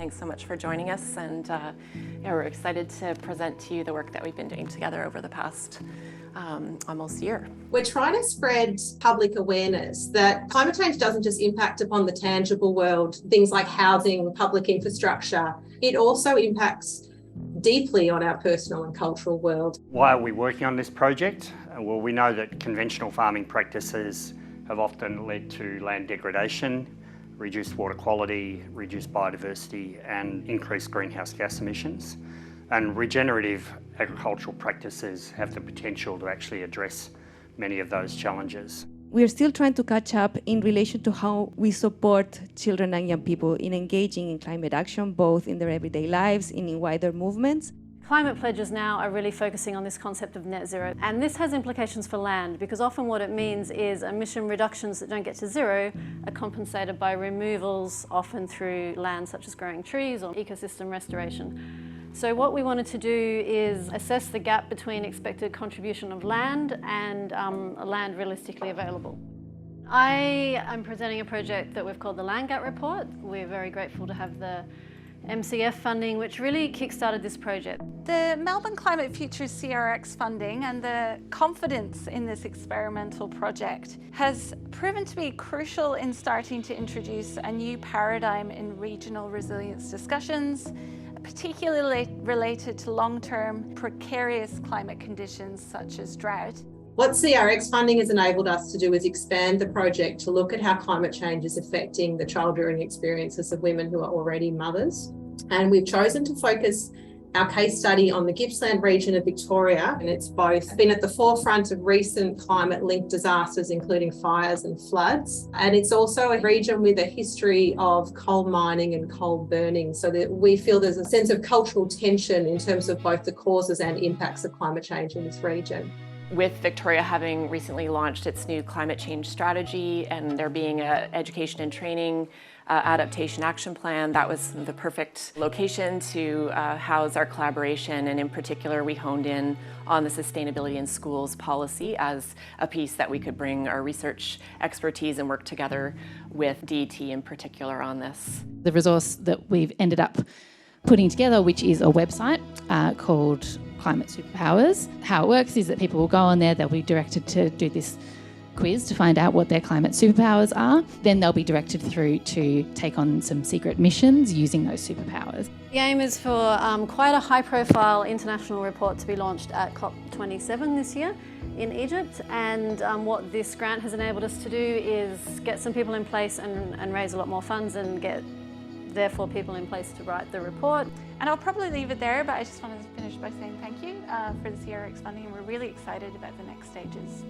Thanks so much for joining us, and we're excited to present to you the work that we've been doing together over the past almost year. We're trying to spread public awareness that climate change doesn't just impact upon the tangible world, things like housing, public infrastructure. It also impacts deeply on our personal and cultural world. Why are we working on this project? Well, we know that conventional farming practices have often led to land degradation, reduced water quality, reduced biodiversity, and increased greenhouse gas emissions. And regenerative agricultural practices have the potential to actually address many of those challenges. We're still trying to catch up in relation to how we support children and young people in engaging in climate action, both in their everyday lives and in wider movements. Climate pledges now are really focusing on this concept of net zero, and this has implications for land, because often what it means is emission reductions that don't get to zero are compensated by removals, often through land such as growing trees or ecosystem restoration. So what we wanted to do is assess the gap between expected contribution of land and land realistically available. I am presenting a project that we've called the Land Gap Report. We're very grateful to have the MCF funding, which really kick-started this project. The Melbourne Climate Futures CRX funding and the confidence in this experimental project has proven to be crucial in starting to introduce a new paradigm in regional resilience discussions, particularly related to long-term precarious climate conditions such as drought. What CRX funding has enabled us to do is expand the project to look at how climate change is affecting the childbearing experiences of women who are already mothers. And we've chosen to focus our case study on the Gippsland region of Victoria, and it's both been at the forefront of recent climate-linked disasters, including fires and floods. And it's also a region with a history of coal mining and coal burning, so that we feel there's a sense of cultural tension in terms of both the causes and impacts of climate change in this region. With Victoria having recently launched its new climate change strategy and there being an education and training adaptation action plan, that was the perfect location to house our collaboration. And in particular, we honed in on the sustainability in schools policy as a piece that we could bring our research expertise and work together with DET in particular on this. The resource that we've ended up putting together, which is a website called Climate Superpowers. How it works is that people will go on there, they'll be directed to do this quiz to find out what their climate superpowers are. Then they'll be directed through to take on some secret missions using those superpowers. The aim is for quite a high-profile international report to be launched at COP27 this year in Egypt, and what this grant has enabled us to do is get some people in place and raise a lot more funds and get therefore people in place to write the report. And I'll probably leave it there, but I just wanted to finish by saying thank you for the CRX funding, and we're really excited about the next stages.